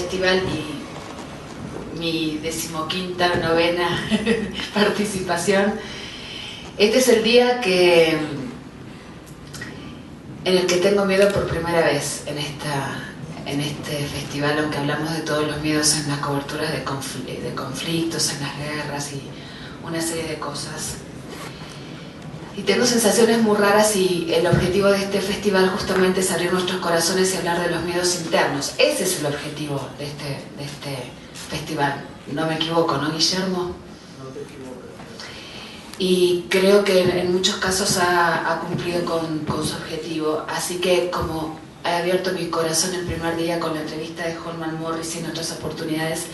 festival y mi 15ª, 9ª participación. Este es el día en el que tengo miedo por primera vez en este festival, aunque hablamos de todos los miedos en las coberturas de conflictos, en las guerras y una serie de cosas. Y tengo sensaciones muy raras y el objetivo de este festival justamente es abrir nuestros corazones y hablar de los miedos internos. Ese es el objetivo de este festival. No me equivoco, ¿no, Guillermo? No te equivocas. Y creo que en muchos casos ha cumplido con su objetivo. Así que como he abierto mi corazón el primer día con la entrevista de Holman Morris y en otras oportunidades,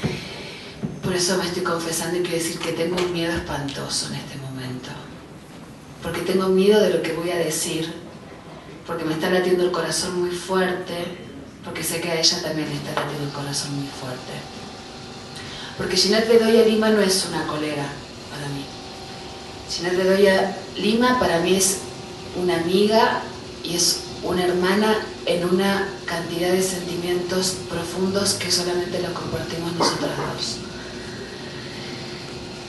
por eso me estoy confesando y quiero decir que tengo un miedo espantoso en este momento. Porque tengo miedo de lo que voy a decir, porque me está latiendo el corazón muy fuerte, porque sé que a ella también le está latiendo el corazón muy fuerte. Porque Ginette Bedoya Lima no es una colega para mí. Ginette Bedoya Lima para mí es una amiga y es una hermana en una cantidad de sentimientos profundos que solamente los compartimos nosotras dos.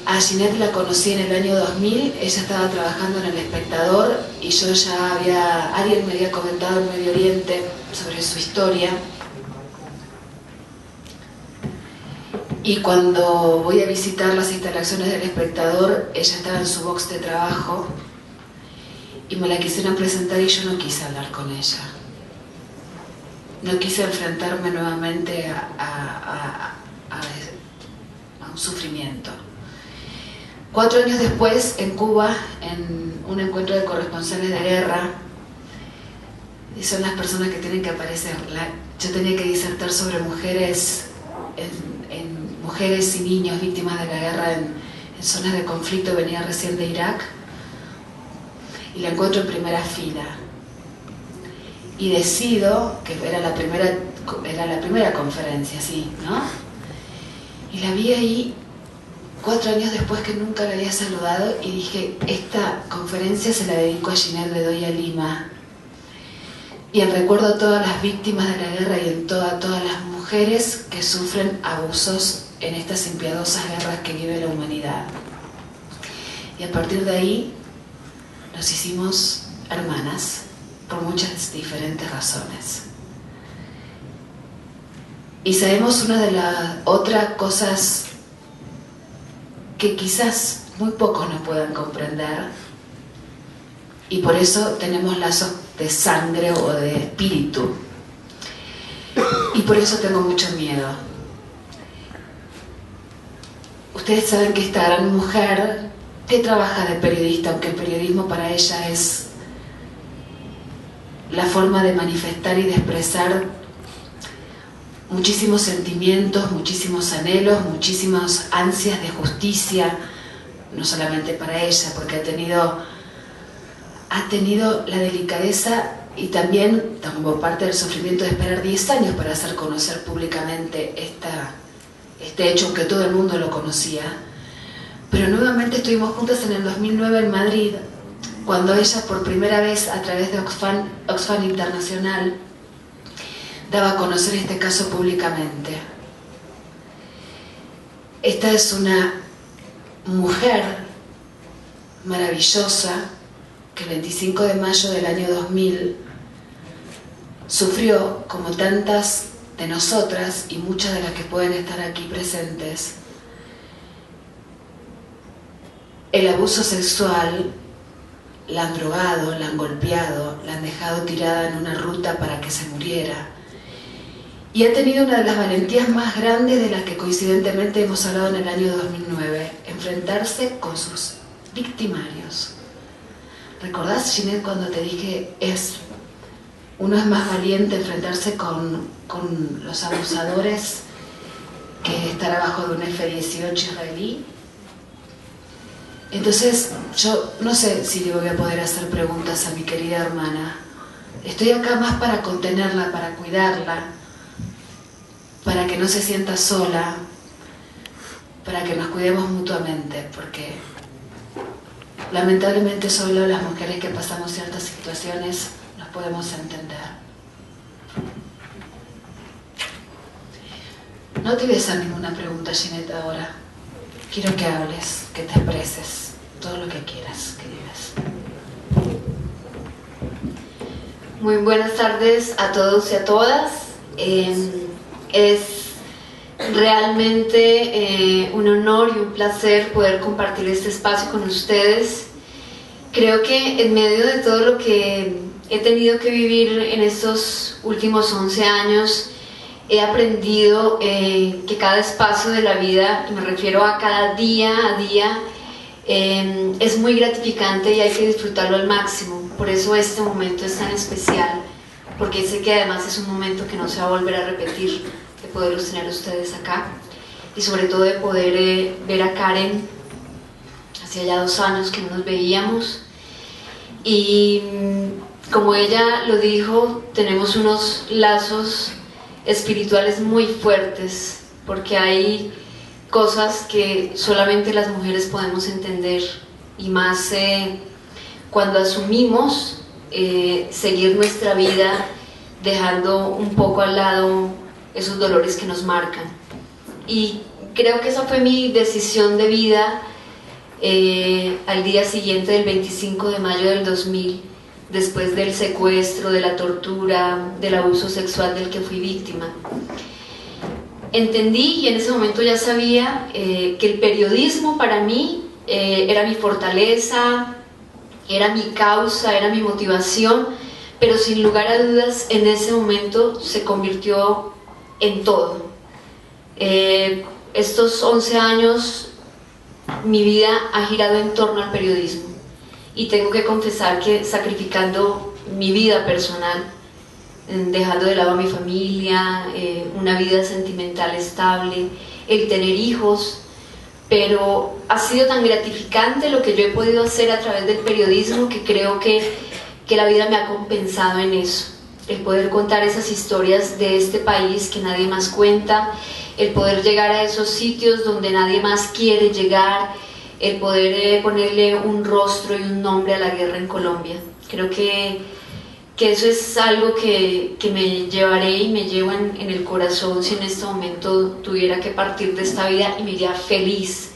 A Ginette la conocí en el año 2000, ella estaba trabajando en El Espectador y yo ya alguien me había comentado en Medio Oriente sobre su historia. Y cuando voy a visitar las instalaciones del Espectador, ella estaba en su box de trabajo y me la quisieron presentar y yo no quise hablar con ella. No quise enfrentarme nuevamente a un sufrimiento. 4 años después, en Cuba, en un encuentro de corresponsales de guerra, y son las personas que tienen que aparecer. Yo tenía que disertar sobre mujeres, mujeres y niños víctimas de la guerra en zonas de conflicto. Venía recién de Irak y la encuentro en primera fila. Y decido, que era la primera conferencia, sí, ¿no? Y la vi ahí 4 años después que nunca la había saludado y dije, esta conferencia se la dedico a Ginette Bedoya Lima. Y en recuerdo a todas las víctimas de la guerra y en todas las mujeres que sufren abusos en estas impiadosas guerras que vive la humanidad. Y a partir de ahí nos hicimos hermanas por muchas diferentes razones. Y sabemos una de las otras cosas que quizás muy pocos nos puedan comprender, y por eso tenemos lazos de sangre o de espíritu, y por eso tengo mucho miedo. Ustedes saben que esta gran mujer que trabaja de periodista, aunque el periodismo para ella es la forma de manifestar y de expresar muchísimos sentimientos, muchísimos anhelos, muchísimas ansias de justicia, no solamente para ella, porque ha tenido la delicadeza y también como parte del sufrimiento de esperar 10 años para hacer conocer públicamente este hecho, aunque todo el mundo lo conocía. Pero nuevamente estuvimos juntas en el 2009 en Madrid, cuando ella por primera vez a través de Oxfam Internacional daba a conocer este caso públicamente. Esta es una mujer maravillosa que el 25 de mayo del año 2000 sufrió, como tantas de nosotras y muchas de las que pueden estar aquí presentes, el abuso sexual. La han drogado, la han golpeado, la han dejado tirada en una ruta para que se muriera. Y ha tenido una de las valentías más grandes de las que coincidentemente hemos hablado en el año 2009, enfrentarse con sus victimarios. ¿Recordás, Ginette, cuando te dije uno es más valiente enfrentarse con los abusadores que estar abajo de un F-18 israelí? Entonces, yo no sé si le voy a poder hacer preguntas a mi querida hermana. Estoy acá más para contenerla, para cuidarla, para que no se sienta sola, para que nos cuidemos mutuamente, porque lamentablemente solo las mujeres que pasamos ciertas situaciones nos podemos entender. No te voy a hacer ninguna pregunta, Ginette, ahora. Quiero que hables, que te expreses, todo lo que quieras, que digas. Muy buenas tardes a todos y a todas. Es realmente un honor y un placer poder compartir este espacio con ustedes. Creo que en medio de todo lo que he tenido que vivir en estos últimos 11 años, he aprendido que cada espacio de la vida, y me refiero a cada día a día, es muy gratificante y hay que disfrutarlo al máximo. Por eso este momento es tan especial, porque sé que además es un momento que no se va a volver a repetir, de poderlos tener ustedes acá, y sobre todo de poder ver a Karen, hacía ya 2 años que no nos veíamos, y como ella lo dijo, tenemos unos lazos espirituales muy fuertes, porque hay cosas que solamente las mujeres podemos entender, y más cuando asumimos seguir nuestra vida dejando un poco al lado esos dolores que nos marcan. Y creo que esa fue mi decisión de vida al día siguiente del 25 de mayo del 2000, después del secuestro, de la tortura, del abuso sexual del que fui víctima. Entendí, y en ese momento ya sabía, que el periodismo para mí era mi fortaleza, era mi causa, era mi motivación, pero sin lugar a dudas en ese momento se convirtió en todo. Estos 11 años mi vida ha girado en torno al periodismo, y tengo que confesar que sacrificando mi vida personal, dejando de lado a mi familia, una vida sentimental estable, el tener hijos, pero ha sido tan gratificante lo que yo he podido hacer a través del periodismo, que creo que la vida me ha compensado en eso. El poder contar esas historias de este país que nadie más cuenta, el poder llegar a esos sitios donde nadie más quiere llegar, el poder ponerle un rostro y un nombre a la guerra en Colombia. Creo que eso es algo que me llevaré y me llevo en el corazón si en este momento tuviera que partir de esta vida, y me iría feliz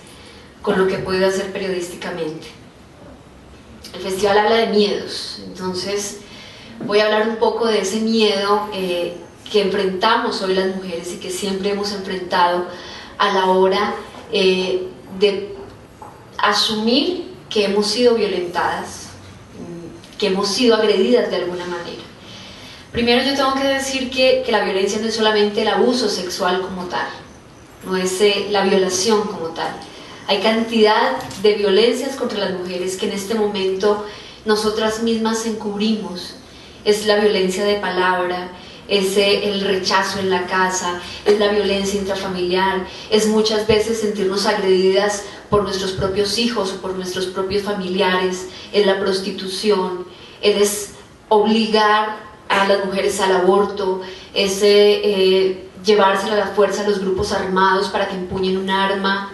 con lo que he podido hacer periodísticamente. El festival habla de miedos, entonces voy a hablar un poco de ese miedo que enfrentamos hoy las mujeres y que siempre hemos enfrentado a la hora de asumir que hemos sido violentadas, que hemos sido agredidas de alguna manera. Primero yo tengo que decir que la violencia no es solamente el abuso sexual como tal, no es la violación como tal. Hay cantidad de violencias contra las mujeres que en este momento nosotras mismas encubrimos. Es la violencia de palabra, es el rechazo en la casa, es la violencia intrafamiliar, es muchas veces sentirnos agredidas por nuestros propios hijos o por nuestros propios familiares, es la prostitución, es obligar a las mujeres al aborto, es llevársela a la fuerza a los grupos armados para que empuñen un arma.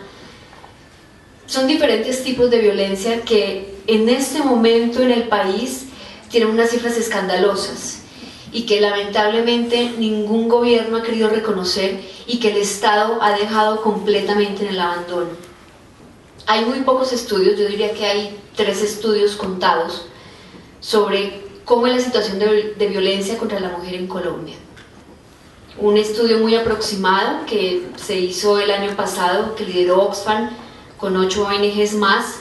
Son diferentes tipos de violencia que en este momento en el país tienen unas cifras escandalosas, y que lamentablemente ningún gobierno ha querido reconocer, y que el Estado ha dejado completamente en el abandono. Hay muy pocos estudios, yo diría que hay 3 estudios contados sobre cómo es la situación de violencia contra la mujer en Colombia. Un estudio muy aproximado que se hizo el año pasado, que lideró Oxfam con 8 ONGs más,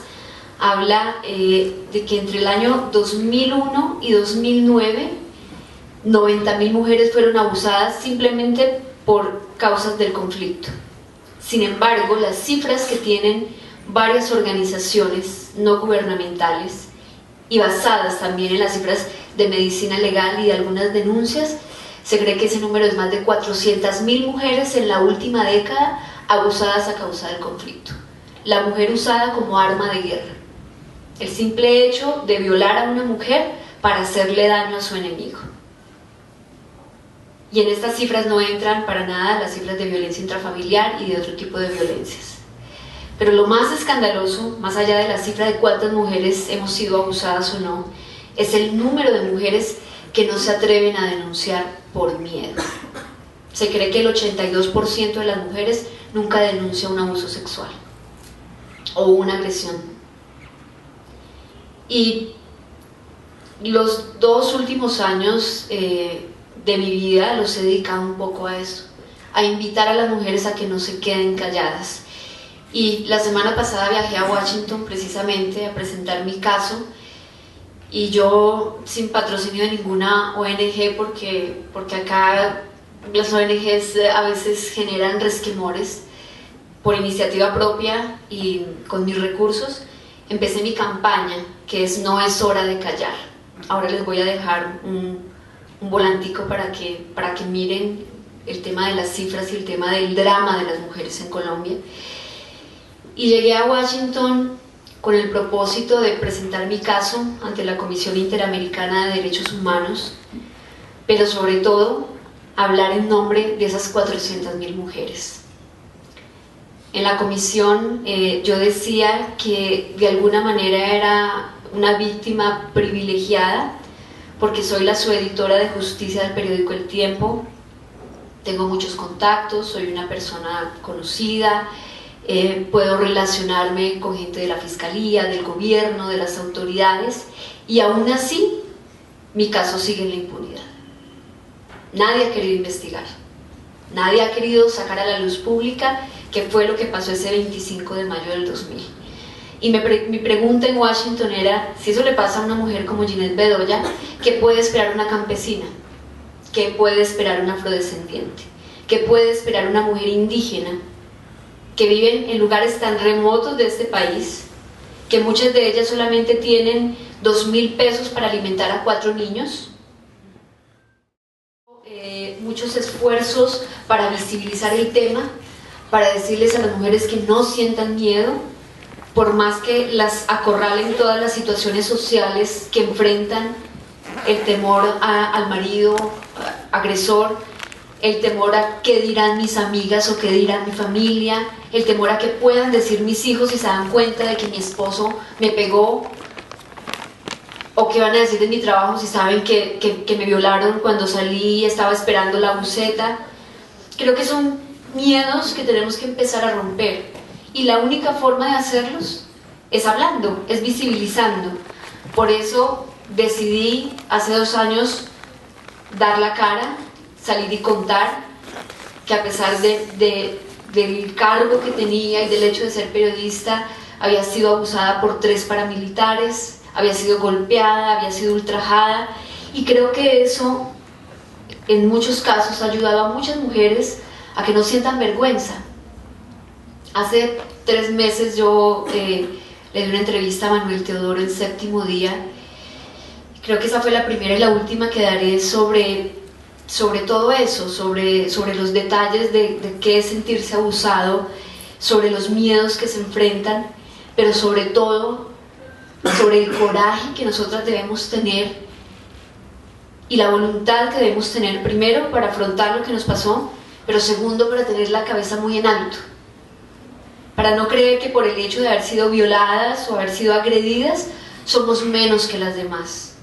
habla de que entre el año 2001 y 2009 90.000 mujeres fueron abusadas simplemente por causas del conflicto. Sin embargo, las cifras que tienen varias organizaciones no gubernamentales, y basadas también en las cifras de medicina legal y de algunas denuncias, se cree que ese número es más de 400.000 mujeres en la última década abusadas a causa del conflicto. La mujer usada como arma de guerra. El simple hecho de violar a una mujer para hacerle daño a su enemigo. Y en estas cifras no entran para nada las cifras de violencia intrafamiliar y de otro tipo de violencias. Pero lo más escandaloso, más allá de la cifra de cuántas mujeres hemos sido abusadas o no, es el número de mujeres que no se atreven a denunciar por miedo. Se cree que el 82% de las mujeres nunca denuncia un abuso sexual o una agresión. Y los 2 últimos años de mi vida los he dedicado un poco a eso, a invitar a las mujeres a que no se queden calladas. Y la semana pasada viajé a Washington precisamente a presentar mi caso, y yo sin patrocinio de ninguna ONG, porque acá las ONGs a veces generan resquemores, por iniciativa propia y con mis recursos, empecé mi campaña, que es No es hora de callar. Ahora les voy a dejar un volantico para que miren el tema de las cifras y el tema del drama de las mujeres en Colombia. Y llegué a Washington con el propósito de presentar mi caso ante la Comisión Interamericana de Derechos Humanos, pero sobre todo hablar en nombre de esas 400.000 mujeres. En la comisión yo decía que de alguna manera era una víctima privilegiada porque soy la subeditora de justicia del periódico El Tiempo, tengo muchos contactos, soy una persona conocida, puedo relacionarme con gente de la fiscalía, del gobierno, de las autoridades, y aún así mi caso sigue en la impunidad. Nadie ha querido investigar, nadie ha querido sacar a la luz pública qué fue lo que pasó ese 25 de mayo del 2000. Y mi pregunta en Washington era, si eso le pasa a una mujer como Ginette Bedoya, ¿qué puede esperar una campesina? ¿Qué puede esperar una afrodescendiente? ¿Qué puede esperar una mujer indígena que viven en lugares tan remotos de este país, que muchas de ellas solamente tienen 2.000 pesos para alimentar a 4 niños? Muchos esfuerzos para visibilizar el tema, para decirles a las mujeres que no sientan miedo, por más que las acorralen todas las situaciones sociales que enfrentan, el temor al marido agresor, el temor a qué dirán mis amigas o qué dirán mi familia, el temor a que puedan decir mis hijos si se dan cuenta de que mi esposo me pegó, o qué van a decir de mi trabajo si saben que me violaron cuando salí y estaba esperando la buseta. Creo que son miedos que tenemos que empezar a romper, y la única forma de hacerlos es hablando, es visibilizando. Por eso decidí hace 2 años dar la cara, salir y contar que a pesar del cargo que tenía y del hecho de ser periodista, había sido abusada por 3 paramilitares, había sido golpeada, había sido ultrajada, y creo que eso en muchos casos ha ayudado a muchas mujeres a que no sientan vergüenza. Hace 3 meses yo le di una entrevista a Manuel Teodoro en Séptimo Día. Creo que esa fue la primera y la última que daré sobre todo eso, sobre los detalles de qué es sentirse abusado, sobre los miedos que se enfrentan, pero sobre todo sobre el coraje que nosotras debemos tener y la voluntad que debemos tener, primero para afrontar lo que nos pasó, pero segundo para tener la cabeza muy en alto, para no creer que por el hecho de haber sido violadas o haber sido agredidas somos menos que las demás,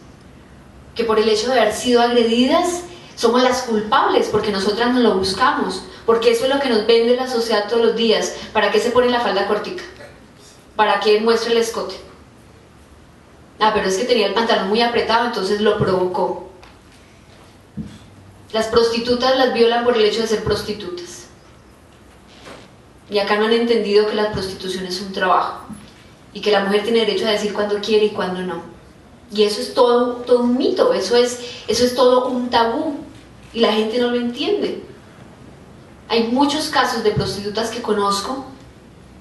que por el hecho de haber sido agredidas somos las culpables porque nosotras nos lo buscamos, porque eso es lo que nos vende la sociedad todos los días. ¿Para qué se pone la falda cortica? ¿Para qué muestra el escote? Pero es que tenía el pantalón muy apretado, entonces lo provocó. Las prostitutas las violan por el hecho de ser prostitutas, y acá no han entendido que la prostitución es un trabajo y que la mujer tiene derecho a decir cuándo quiere y cuándo no. Y eso es todo un mito, eso es todo un tabú, y la gente no lo entiende. Hay muchos casos de prostitutas que conozco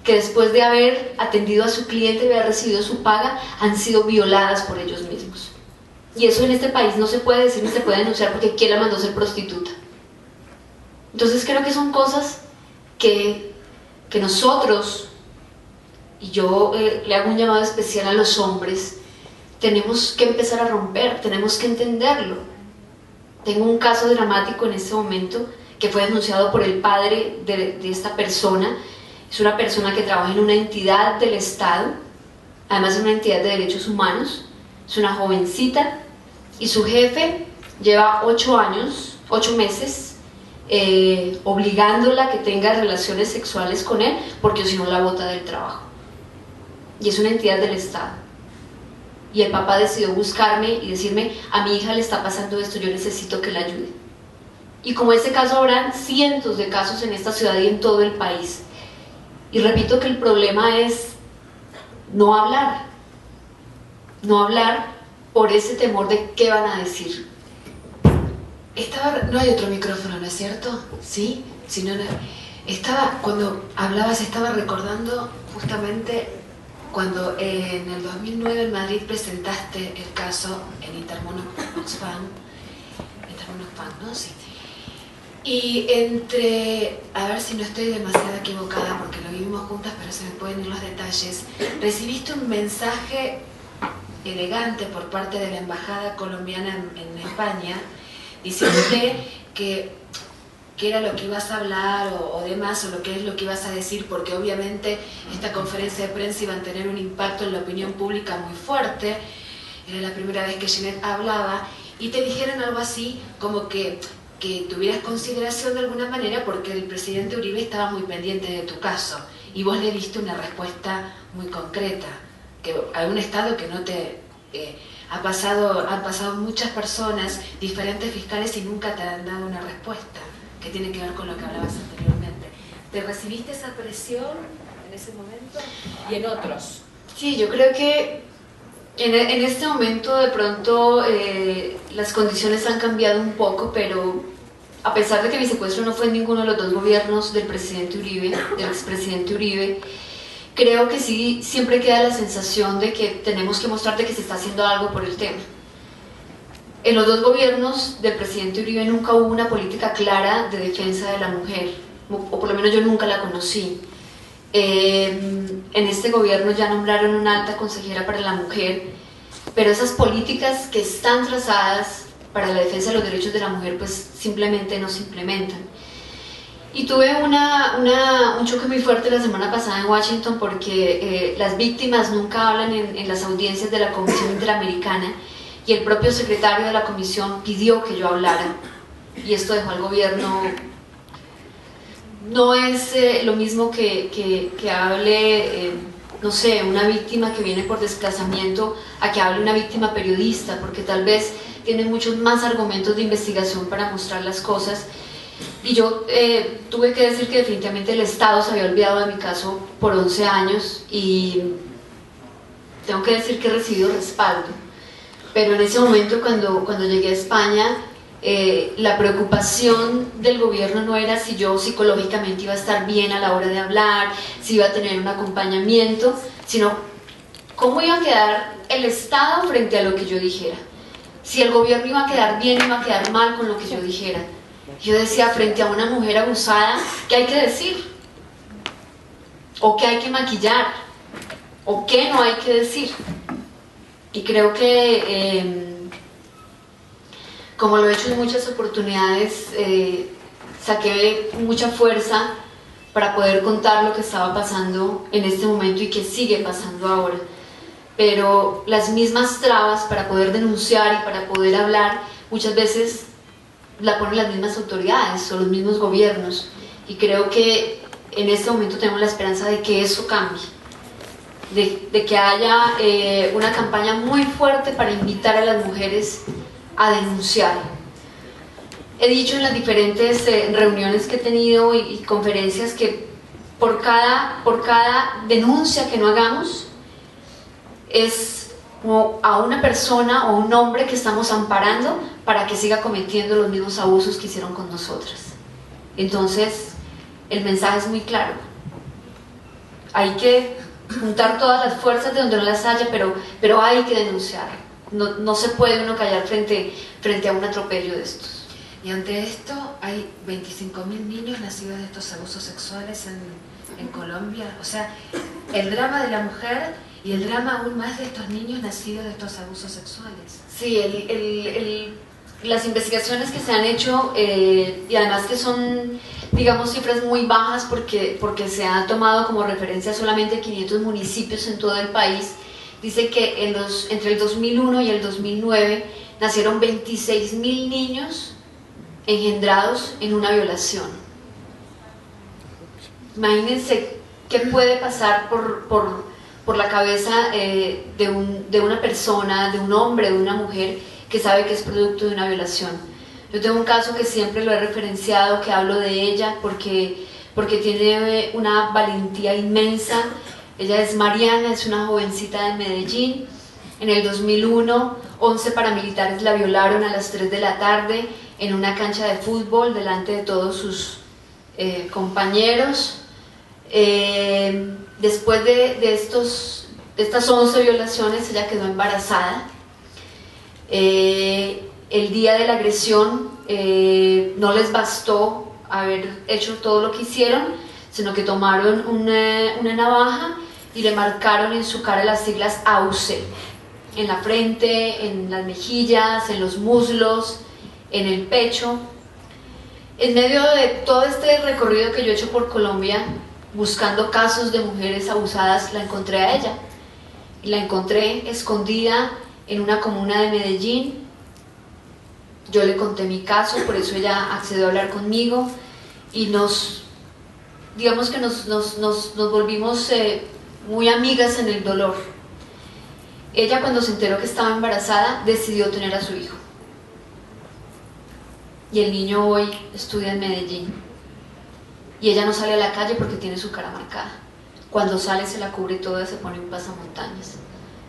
que después de haber atendido a su cliente y haber recibido su paga, han sido violadas por ellos mismos. Y eso en este país no se puede decir ni se puede denunciar porque ¿quién la mandó a ser prostituta? Entonces creo que son cosas que nosotros, y yo le hago un llamado especial a los hombres, tenemos que empezar a romper, tenemos que entenderlo. Tengo un caso dramático en este momento que fue denunciado por el padre de esta persona. Es una persona que trabaja en una entidad del Estado, además de una entidad de derechos humanos. Es una jovencita y su jefe lleva 8 meses obligándola a que tenga relaciones sexuales con él, porque si no la bota del trabajo. Y es una entidad del Estado. Y el papá decidió buscarme y decirme, a mi hija le está pasando esto, yo necesito que la ayude. Y como este caso habrán cientos de casos en esta ciudad y en todo el país. Y repito que el problema es no hablar. No hablar por ese temor de qué van a decir. No hay otro micrófono, ¿no es cierto? ¿Sí? Si no, cuando hablabas estaba recordando justamente cuando en el 2009 en Madrid presentaste el caso en Intermon Oxfam, ¿no? Sí. Y a ver si no estoy demasiado equivocada porque lo vivimos juntas, pero se me pueden ir los detalles, recibiste un mensaje elegante por parte de la embajada colombiana en España, diciéndote que era lo que ibas a hablar o demás, o lo que es lo que ibas a decir, porque obviamente esta conferencia de prensa iba a tener un impacto en la opinión pública muy fuerte. Era la primera vez que Jeanette hablaba, y te dijeron algo así como que tuvieras consideración de alguna manera porque el presidente Uribe estaba muy pendiente de tu caso, y vos le diste una respuesta muy concreta, que a un estado que no te... han pasado muchas personas, diferentes fiscales, y nunca te han dado una respuesta que tiene que ver con lo que hablabas anteriormente. ¿Te recibiste esa presión en ese momento y en otros? Sí, yo creo que en este momento de pronto las condiciones han cambiado un poco, pero a pesar de que mi secuestro no fue en ninguno de los dos gobiernos del presidente Uribe, del expresidente Uribe, creo que sí, siempre queda la sensación de que tenemos que mostrarte que se está haciendo algo por el tema. En los dos gobiernos del presidente Uribe nunca hubo una política clara de defensa de la mujer, o por lo menos yo nunca la conocí. En este gobierno ya nombraron una alta consejera para la mujer, pero esas políticas que están trazadas para la defensa de los derechos de la mujer pues simplemente no se implementan. Y tuve un choque muy fuerte la semana pasada en Washington porque las víctimas nunca hablan en las audiencias de la Comisión Interamericana, y el propio secretario de la comisión pidió que yo hablara, y esto dejó al gobierno. No es lo mismo que hable, no sé, una víctima que viene por desplazamiento a que hable una víctima periodista, porque tal vez tiene muchos más argumentos de investigación para mostrar las cosas. Y yo tuve que decir que definitivamente el Estado se había olvidado de mi caso por 11 años, y tengo que decir que he recibido respaldo. Pero en ese momento, cuando llegué a España, la preocupación del gobierno no era si yo psicológicamente iba a estar bien a la hora de hablar, si iba a tener un acompañamiento, sino cómo iba a quedar el Estado frente a lo que yo dijera. Si el gobierno iba a quedar bien, iba a quedar mal con lo que yo dijera. Yo decía, frente a una mujer abusada, ¿qué hay que decir? ¿O qué hay que maquillar? ¿O qué no hay que decir? Y creo que, como lo he hecho en muchas oportunidades, saqué mucha fuerza para poder contar lo que estaba pasando en este momento y que sigue pasando ahora. Pero las mismas trabas para poder denunciar y para poder hablar, muchas veces la ponen las mismas autoridades o los mismos gobiernos. Y creo que en este momento tenemos la esperanza de que eso cambie. De que haya una campaña muy fuerte para invitar a las mujeres a denunciar. He dicho en las diferentes reuniones que he tenido y conferencias que por cada denuncia que no hagamos es como a una persona o un hombre que estamos amparando para que siga cometiendo los mismos abusos que hicieron con nosotras. Entonces el mensaje es muy claro. Hay que juntar todas las fuerzas de donde no las haya, pero hay que denunciar. No se puede uno callar frente a un atropello de estos. Y ante esto hay 25.000 niños nacidos de estos abusos sexuales en Colombia. O sea, el drama de la mujer y el drama aún más de estos niños nacidos de estos abusos sexuales. Sí, las investigaciones que se han hecho, y además que son, digamos, cifras muy bajas porque se ha tomado como referencia solamente 500 municipios en todo el país, dice que entre el 2001 y el 2009 nacieron 26.000 niños engendrados en una violación. Imagínense qué puede pasar por la cabeza de una persona, de un hombre, de una mujer que sabe que es producto de una violación. Yo tengo un caso que siempre lo he referenciado, que hablo de ella porque tiene una valentía inmensa. Ella es Mariana, es una jovencita de Medellín. En el 2001, 11 paramilitares la violaron a las 3 de la tarde en una cancha de fútbol delante de todos sus compañeros. Después de estas 11 violaciones, ella quedó embarazada. El día de la agresión no les bastó haber hecho todo lo que hicieron, sino que tomaron una navaja y le marcaron en su cara las siglas AUC, en la frente, en las mejillas, en los muslos, en el pecho. En medio de todo este recorrido que yo he hecho por Colombia, buscando casos de mujeres abusadas, la encontré a ella. Y la encontré escondida en una comuna de Medellín. Yo le conté mi caso, por eso ella accedió a hablar conmigo y digamos que nos volvimos muy amigas en el dolor. Ella, cuando se enteró que estaba embarazada, decidió tener a su hijo. Y el niño hoy estudia en Medellín. Y ella no sale a la calle porque tiene su cara marcada. Cuando sale se la cubre toda, se pone un pasamontañas.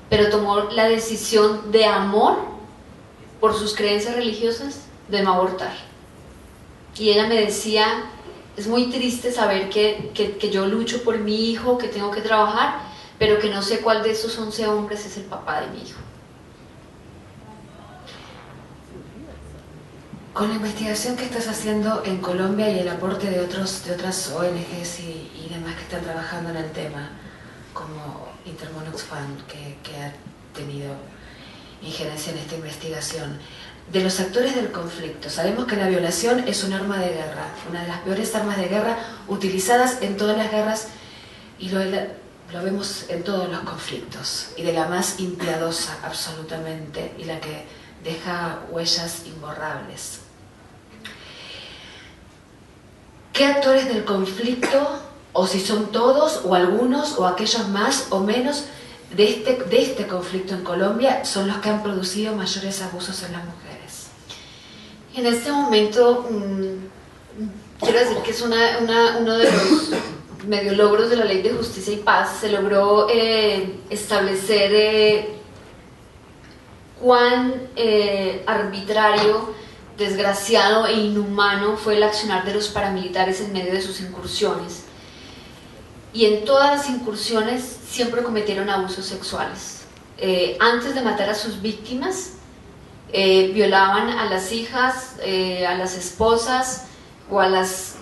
Pero tomó la decisión de amor por sus creencias religiosas de no abortar. Y ella me decía, es muy triste saber que yo lucho por mi hijo, que tengo que trabajar, pero que no sé cuál de esos 11 hombres es el papá de mi hijo. Con la investigación que estás haciendo en Colombia y el aporte de otras ONGs y demás que están trabajando en el tema, como Intermon Oxfam, que ha tenido injerencia en esta investigación, de los actores del conflicto, sabemos que la violación es un arma de guerra, una de las peores armas de guerra utilizadas en todas las guerras, y lo vemos en todos los conflictos, y de la más impiadosa absolutamente, y la que deja huellas imborrables. ¿Qué actores del conflicto, o si son todos, o algunos, o aquellos más o menos, de este conflicto en Colombia, son los que han producido mayores abusos en las mujeres? En este momento, quiero decir que es uno de los medio logros de la Ley de Justicia y Paz. Se logró establecer cuán arbitrario, desgraciado e inhumano fue el accionar de los paramilitares en medio de sus incursiones. Y en todas las incursiones siempre cometieron abusos sexuales. Antes de matar a sus víctimas, violaban a las hijas, a las esposas o a las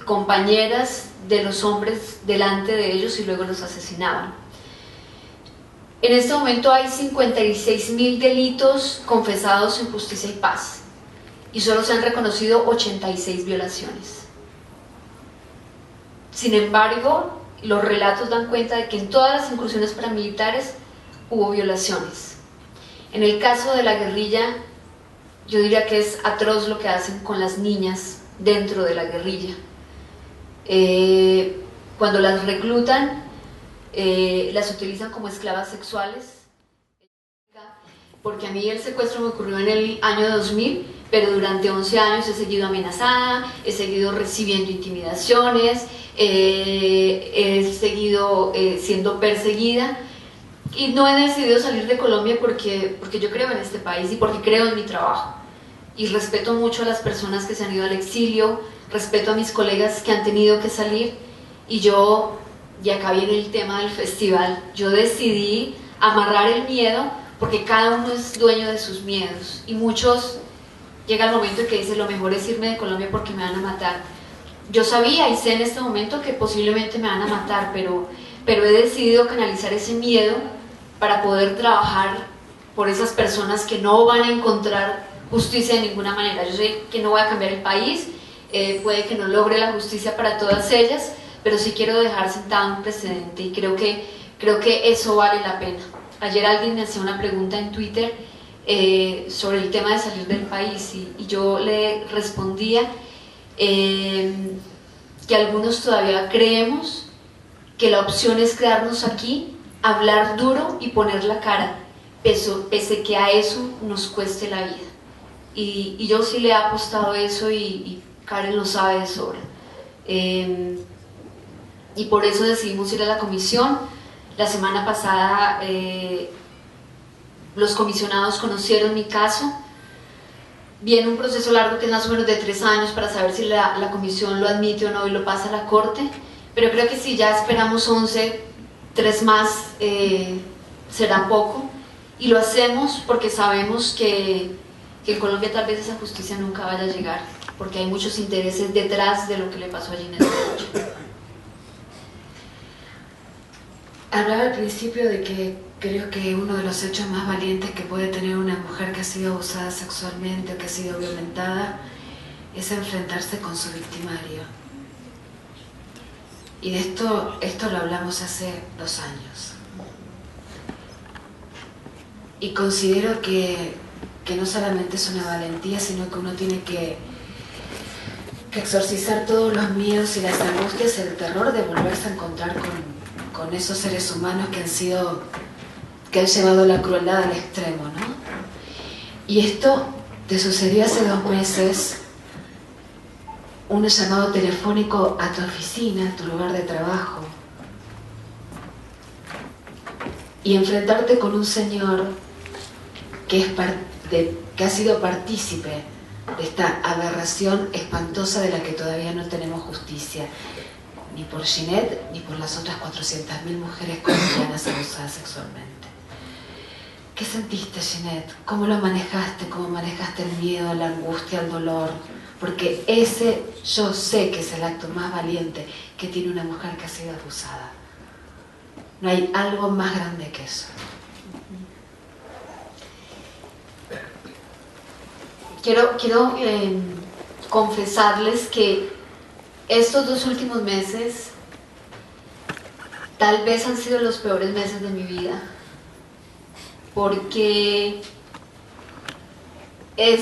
compañeras de los hombres delante de ellos y luego los asesinaban. En este momento hay 56.000 delitos confesados en Justicia y Paz y solo se han reconocido 86 violaciones. Sin embargo, los relatos dan cuenta de que en todas las incursiones paramilitares hubo violaciones. En el caso de la guerrilla, yo diría que es atroz lo que hacen con las niñas dentro de la guerrilla. Cuando las reclutan, las utilizan como esclavas sexuales, porque a mí el secuestro me ocurrió en el año 2000, pero durante 11 años he seguido amenazada, he seguido recibiendo intimidaciones, he seguido siendo perseguida y no he decidido salir de Colombia porque yo creo en este país y porque creo en mi trabajo y respeto mucho a las personas que se han ido al exilio, respeto a mis colegas que han tenido que salir y yo, y acá viene el tema del festival, yo decidí amarrar el miedo porque cada uno es dueño de sus miedos y muchos llega el momento en que dicen lo mejor es irme de Colombia porque me van a matar. Yo sabía y sé en este momento que posiblemente me van a matar, pero he decidido canalizar ese miedo para poder trabajar por esas personas que no van a encontrar justicia de ninguna manera. Yo sé que no voy a cambiar el país, puede que no logre la justicia para todas ellas, pero sí quiero dejar sentado un precedente y creo que eso vale la pena. Ayer alguien me hacía una pregunta en Twitter sobre el tema de salir del país, y yo le respondía que algunos todavía creemos que la opción es quedarnos aquí, hablar duro y poner la cara, pese que a eso nos cueste la vida. Y yo sí le he apostado eso, y Karen lo sabe de sobra. Y por eso decidimos ir a la comisión. La semana pasada los comisionados conocieron mi caso. Viene un proceso largo que es más o menos de 3 años para saber si la comisión lo admite o no y lo pasa a la corte, pero creo que si ya esperamos 11, 3 más será poco, y lo hacemos porque sabemos que en Colombia tal vez esa justicia nunca vaya a llegar, porque hay muchos intereses detrás de lo que le pasó a Ginette Rocha. Hablaba al principio de que creo que uno de los hechos más valientes que puede tener una mujer que ha sido abusada sexualmente o que ha sido violentada es enfrentarse con su victimario. Y de esto lo hablamos hace 2 años. Y considero que no solamente es una valentía, sino que uno tiene que exorcizar todos los miedos y las angustias, el terror de volverse a encontrar con esos seres humanos que han llevado la crueldad al extremo, ¿no? Y esto te sucedió hace 2 meses, un llamado telefónico a tu oficina, a tu lugar de trabajo, y enfrentarte con un señor que ha sido partícipe de esta aberración espantosa de la que todavía no tenemos justicia, ni por Ginette ni por las otras 400.000 mujeres colombianas abusadas sexualmente. ¿Qué sentiste, Ginette? ¿Cómo lo manejaste? ¿Cómo manejaste el miedo, la angustia, el dolor? Porque ese, yo sé que es el acto más valiente que tiene una mujer que ha sido abusada. No hay algo más grande que eso. Quiero confesarles que estos 2 últimos meses tal vez han sido los peores meses de mi vida, porque es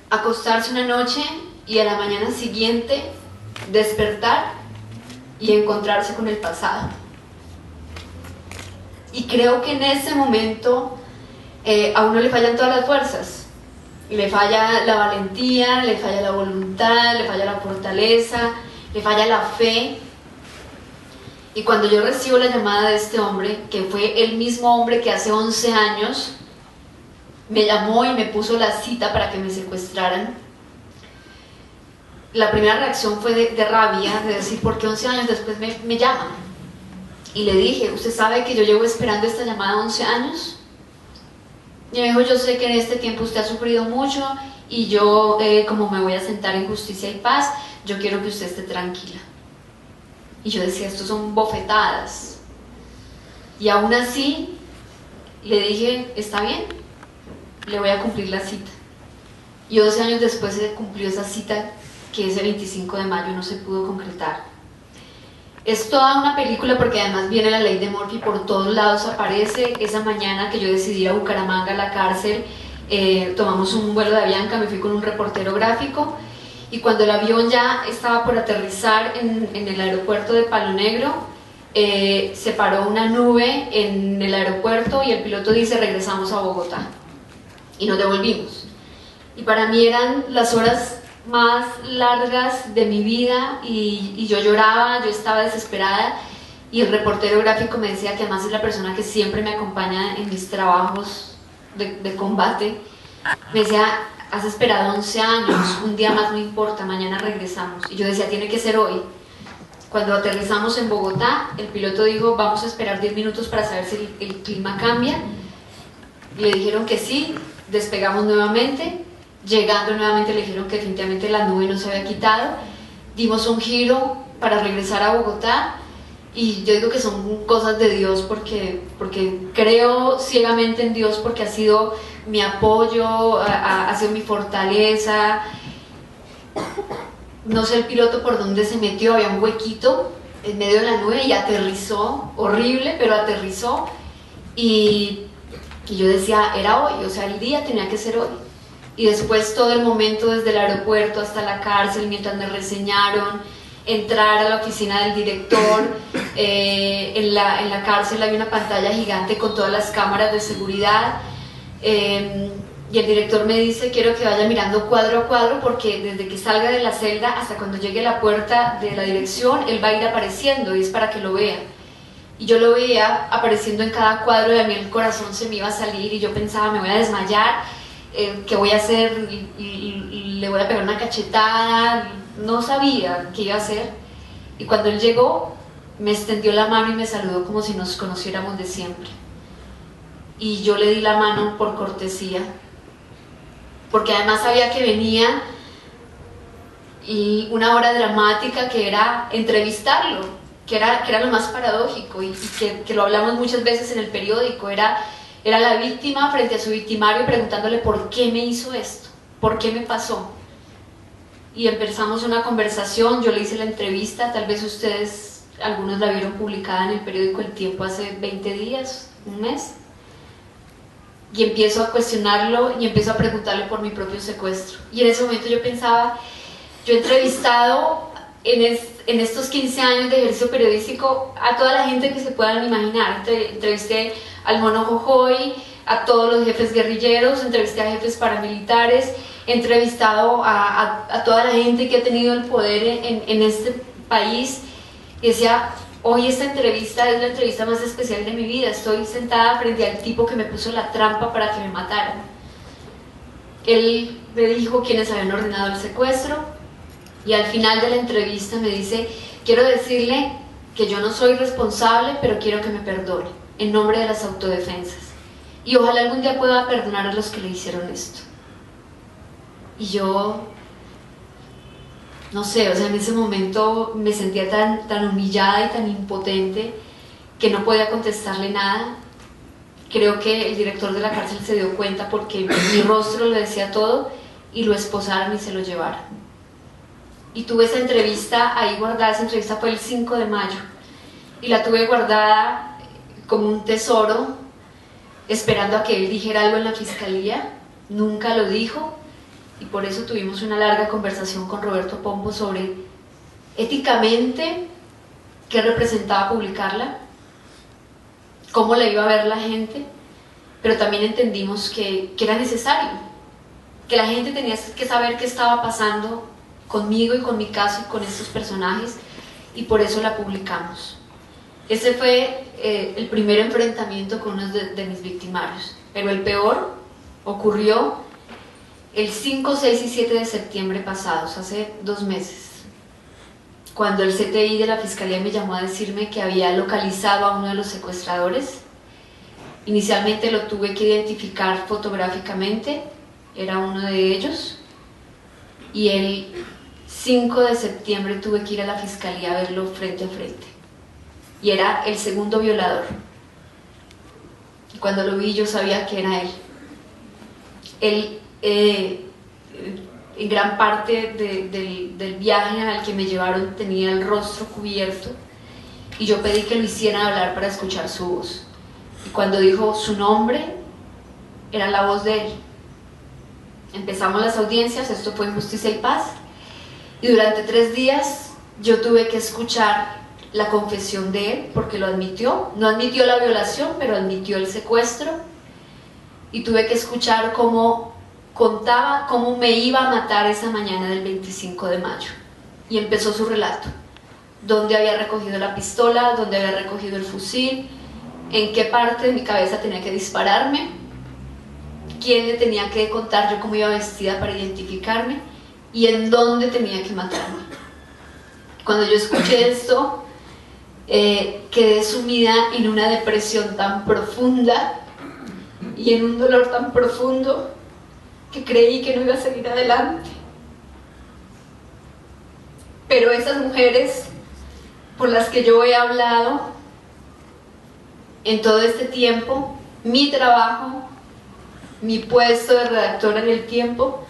acostarse una noche y a la mañana siguiente despertar y encontrarse con el pasado. Y creo que en ese momento a uno le fallan todas las fuerzas. Le falla la valentía, le falla la voluntad, le falla la fortaleza, le falla la fe. Y cuando yo recibo la llamada de este hombre, que fue el mismo hombre que hace 11 años me llamó y me puso la cita para que me secuestraran, la primera reacción fue de rabia, de decir, ¿por qué 11 años después me llaman? Y le dije, ¿usted sabe que yo llevo esperando esta llamada 11 años? Y me dijo, yo sé que en este tiempo usted ha sufrido mucho y yo, como me voy a sentar en justicia y paz, yo quiero que usted esté tranquila. Y yo decía, esto son bofetadas. Y aún así, le dije, está bien, le voy a cumplir la cita. Y 12 años después se cumplió esa cita, que ese 25 de mayo no se pudo concretar. Es toda una película porque además viene la ley de Murphy, por todos lados aparece. Esa mañana que yo decidí ir a Bucaramanga, a la cárcel, tomamos un vuelo de Avianca, me fui con un reportero gráfico, y cuando el avión ya estaba por aterrizar en el aeropuerto de Palo Negro, se paró una nube en el aeropuerto y el piloto dice, regresamos a Bogotá, y nos devolvimos. Y para mí eran las horas más largas de mi vida, y yo lloraba, yo estaba desesperada, y el reportero gráfico me decía, que además es la persona que siempre me acompaña en mis trabajos de combate, me decía, has esperado 11 años, un día más no importa, mañana regresamos. Y yo decía, tiene que ser hoy. Cuando aterrizamos en Bogotá, el piloto dijo, vamos a esperar 10 minutos para saber si el clima cambia, y le dijeron que sí, despegamos nuevamente. Llegando nuevamente le dijeron que definitivamente la nube no se había quitado, dimos un giro para regresar a Bogotá, y yo digo que son cosas de Dios, porque creo ciegamente en Dios, porque ha sido mi apoyo, ha sido mi fortaleza. No sé el piloto por dónde se metió, había un huequito en medio de la nube y aterrizó, horrible, pero aterrizó, y Y yo decía, era hoy, o sea, el día tenía que ser hoy. Y después todo el momento desde el aeropuerto hasta la cárcel, mientras me reseñaron, entrar a la oficina del director, en la cárcel hay una pantalla gigante con todas las cámaras de seguridad, y el director me dice, quiero que vaya mirando cuadro a cuadro, porque desde que salga de la celda hasta cuando llegue a la puerta de la dirección, él va a ir apareciendo, y es para que lo vea. Y yo lo veía apareciendo en cada cuadro, y a mí el corazón se me iba a salir, y yo pensaba, me voy a desmayar, ¿qué voy a hacer? Y le voy a pegar una cachetada. No sabía qué iba a hacer. Y cuando él llegó, me extendió la mano y me saludó como si nos conociéramos de siempre. Y yo le di la mano por cortesía, porque además sabía que venía y una hora dramática que era entrevistarlo, que era lo más paradójico, y que lo hablamos muchas veces en el periódico. Era la víctima frente a su victimario preguntándole por qué me hizo esto, por qué me pasó. Y empezamos una conversación, yo le hice la entrevista, tal vez ustedes, algunos la vieron publicada en el periódico El Tiempo hace 20 días, un mes, y empiezo a cuestionarlo y empiezo a preguntarle por mi propio secuestro. Y en ese momento yo pensaba, yo he entrevistado en estos 15 años de ejercicio periodístico a toda la gente que se puedan imaginar. Entrevisté al Mono Jojoy, a todos los jefes guerrilleros, entrevisté a jefes paramilitares, he entrevistado a toda la gente que ha tenido el poder en este país, y decía, hoy esta entrevista es la entrevista más especial de mi vida. Estoy sentada frente al tipo que me puso la trampa para que me mataran. Él me dijo quiénes habían ordenado el secuestro, y al final de la entrevista me dice, quiero decirle que yo no soy responsable, pero quiero que me perdone, en nombre de las autodefensas, y ojalá algún día pueda perdonar a los que le hicieron esto. Y yo, no sé, o sea, en ese momento me sentía tan humillada y tan impotente que no podía contestarle nada. Creo que el director de la cárcel se dio cuenta, porque mi rostro le decía todo, y lo esposaron y se lo llevaron. Y tuve esa entrevista ahí guardada. Esa entrevista fue el 5 de mayo, y la tuve guardada como un tesoro, esperando a que él dijera algo en la fiscalía. Nunca lo dijo, y por eso tuvimos una larga conversación con Roberto Pombo sobre, éticamente, qué representaba publicarla, cómo la iba a ver la gente, pero también entendimos que era necesario, que la gente tenía que saber qué estaba pasando conmigo y con mi caso y con estos personajes, y por eso la publicamos. Ese fue el primer enfrentamiento con uno de mis victimarios, pero el peor ocurrió el 5, 6 y 7 de septiembre pasados, hace 2 meses, cuando el CTI de la Fiscalía me llamó a decirme que había localizado a uno de los secuestradores. Inicialmente lo tuve que identificar fotográficamente, era uno de ellos, y el 5 de septiembre tuve que ir a la Fiscalía a verlo frente a frente, y era el segundo violador. Y cuando lo vi yo sabía que era él. Él, en gran parte del viaje al que me llevaron, tenía el rostro cubierto, y yo pedí que lo hicieran hablar para escuchar su voz. Y cuando dijo su nombre, era la voz de él. Empezamos las audiencias, esto fue en Justicia y Paz, y durante 3 días yo tuve que escuchar la confesión de él, porque lo admitió. No admitió la violación, pero admitió el secuestro, y tuve que escuchar cómo contaba cómo me iba a matar esa mañana del 25 de mayo. Y empezó su relato, dónde había recogido la pistola, dónde había recogido el fusil, en qué parte de mi cabeza tenía que dispararme, quién le tenía que contar yo cómo iba vestida para identificarme, y en dónde tenía que matarme. Cuando yo escuché esto, quedé sumida en una depresión tan profunda y en un dolor tan profundo que creí que no iba a seguir adelante. Pero esas mujeres por las que yo he hablado en todo este tiempo, mi trabajo, mi puesto de redactora en El Tiempo,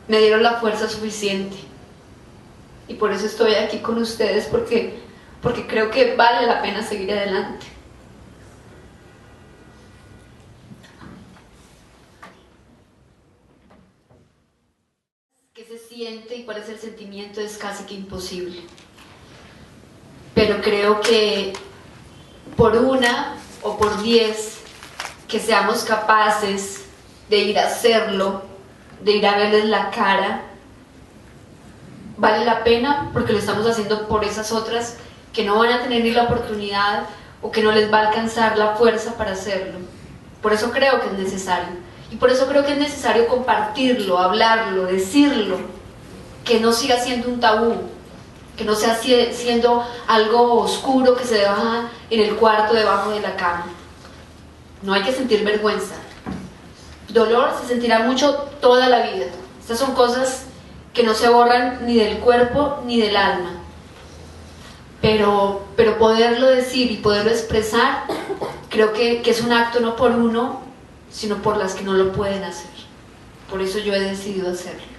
me dieron la fuerza suficiente, y por eso estoy aquí con ustedes, porque creo que vale la pena seguir adelante. se siente y cuál es el sentimiento es casi que imposible. Pero creo que por una o por 10 que seamos capaces de ir a hacerlo, de ir a verles la cara, vale la pena porque lo estamos haciendo por esas otras que no van a tener ni la oportunidad o que no les va a alcanzar la fuerza para hacerlo. Por eso creo que es necesario. Y por eso creo que es necesario compartirlo, hablarlo, decirlo, que no siga siendo un tabú, que no sea siendo algo oscuro que se deja en el cuarto debajo de la cama. No hay que sentir vergüenza. Dolor se sentirá mucho toda la vida. Estas son cosas que no se borran ni del cuerpo ni del alma. Pero poderlo decir y poderlo expresar, creo que es un acto no por uno, sino por las que no lo pueden hacer. Por eso yo he decidido hacerlo.